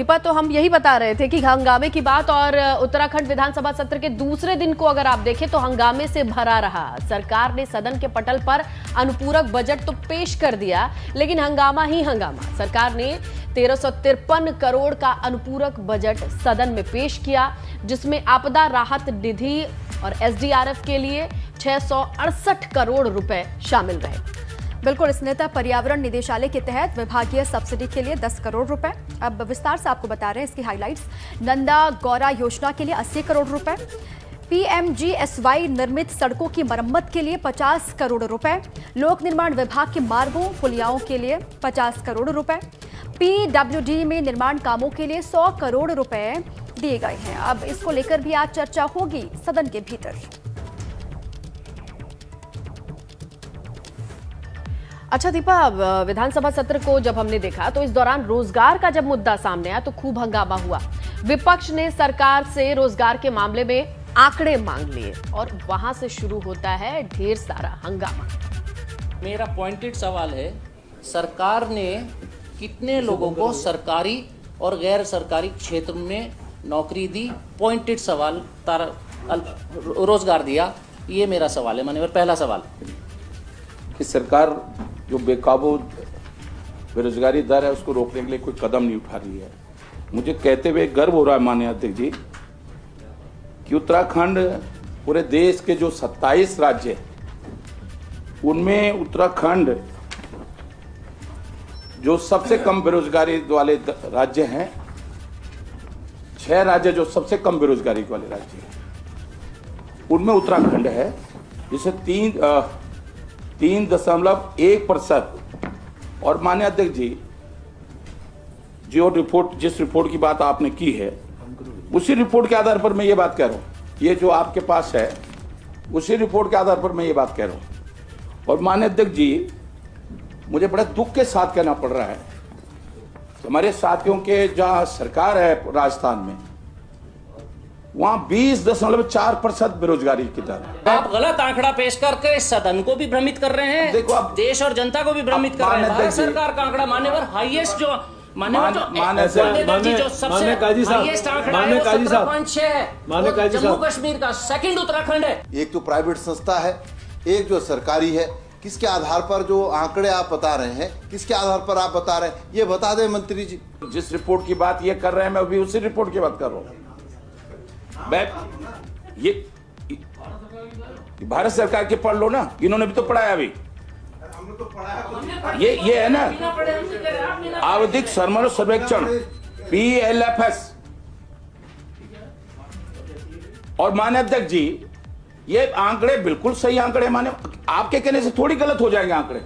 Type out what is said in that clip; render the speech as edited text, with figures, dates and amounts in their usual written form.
दीपा, तो हम यही बता रहे थे कि हंगामे की बात, और उत्तराखंड विधानसभा सत्र के दूसरे दिन को अगर आप देखें तो हंगामे से भरा रहा। सरकार ने सदन के पटल पर अनुपूरक बजट तो पेश कर दिया, लेकिन हंगामा ही हंगामा। सरकार ने 1353 करोड़ का अनुपूरक बजट सदन में पेश किया, जिसमें आपदा राहत निधि और एसडीआरएफ के लिए 668 करोड़ रुपए शामिल रहे। बिल्कुल, इस नेता पर्यावरण निदेशालय के तहत विभागीय सब्सिडी के लिए 10 करोड़ रुपए। अब विस्तार से आपको बता रहे हैं इसकी हाइलाइट्स। नंदा गौरा योजना के लिए 80 करोड़ रुपए, पीएमजीएसवाई निर्मित सड़कों की मरम्मत के लिए 50 करोड़ रुपए, लोक निर्माण विभाग के मार्गों पुलियाओं के लिए 50 करोड़ रुपए, पीडब्ल्यूडी में निर्माण कामों के लिए 100 करोड़ रुपए दिए गए हैं। अब इसको लेकर भी आज चर्चा होगी सदन के भीतर। अच्छा दीपा, विधानसभा सत्र को जब हमने देखा तो इस दौरान रोजगार का जब मुद्दा सामने आया तो खूब हंगामा हुआ। विपक्ष ने सरकार से रोजगार के मामले में आंकड़े मांग लिए और वहां से शुरू होता है ढेर सारा हंगामा। मेरा पॉइंटेड सवाल है, सरकार ने कितने लोगों को सरकारी और गैर सरकारी क्षेत्र में नौकरी दी? पॉइंटेड सवाल, रोजगार दिया, ये मेरा सवाल है। माननीय पहला सवाल कि सरकार जो बेकाबू बेरोजगारी दर है उसको रोकने के लिए कोई कदम नहीं उठा रही है। मुझे कहते हुए गर्व हो रहा है माननीय अध्यक्ष जी कि उत्तराखंड पूरे देश के जो 27 राज्य उनमें उत्तराखंड जो सबसे कम बेरोजगारी वाले राज्य हैं। 6 राज्य जो सबसे कम बेरोजगारी वाले राज्य हैं उनमें उत्तराखंड है, जिसे 3.1%। और माननीय अध्यक्ष जी, जो रिपोर्ट, जिस रिपोर्ट की बात आपने की है, उसी रिपोर्ट के आधार पर मैं ये बात कह रहा हूँ। ये जो आपके पास है उसी रिपोर्ट के आधार पर मैं ये बात कह रहा हूँ। और माननीय अध्यक्ष जी, मुझे बड़े दुख के साथ कहना पड़ रहा है, हमारे साथियों के जहाँ सरकार है राजस्थान में, वहां 20.4% बेरोजगारी की दर है। आप गलत आंकड़ा पेश करके सदन को भी भ्रमित कर रहे हैं। देखो, अब देश और जनता को भी भ्रमित कर रहे हैं। भारत सरकार का आंकड़ा मान्यवर हाईएस्ट जो मान्यवर जो सबसे हाईएस्ट आंकड़ा है 17.6 है। जम्मू कश्मीर का सेकंड उत्तराखंड है। एक तो प्राइवेट संस्था है, एक जो सरकारी है। किसके आधार पर जो आंकड़े आप बता रहे हैं, किसके आधार पर आप बता रहे हैं, ये बता दें मंत्री जी। जिस रिपोर्ट की बात ये कर रहे हैं, मैं अभी उसी रिपोर्ट की बात कर रहा हूँ। ये भारत सरकार के पढ़ लो ना, इन्होंने भी तो पढ़ाया अभी। ये है ना आवधिक समर सर्वेक्षण PLFS। और माननीय अध्यक्ष जी, ये आंकड़े बिल्कुल सही आंकड़े, माने आपके कहने से थोड़ी गलत हो जाएंगे आंकड़े।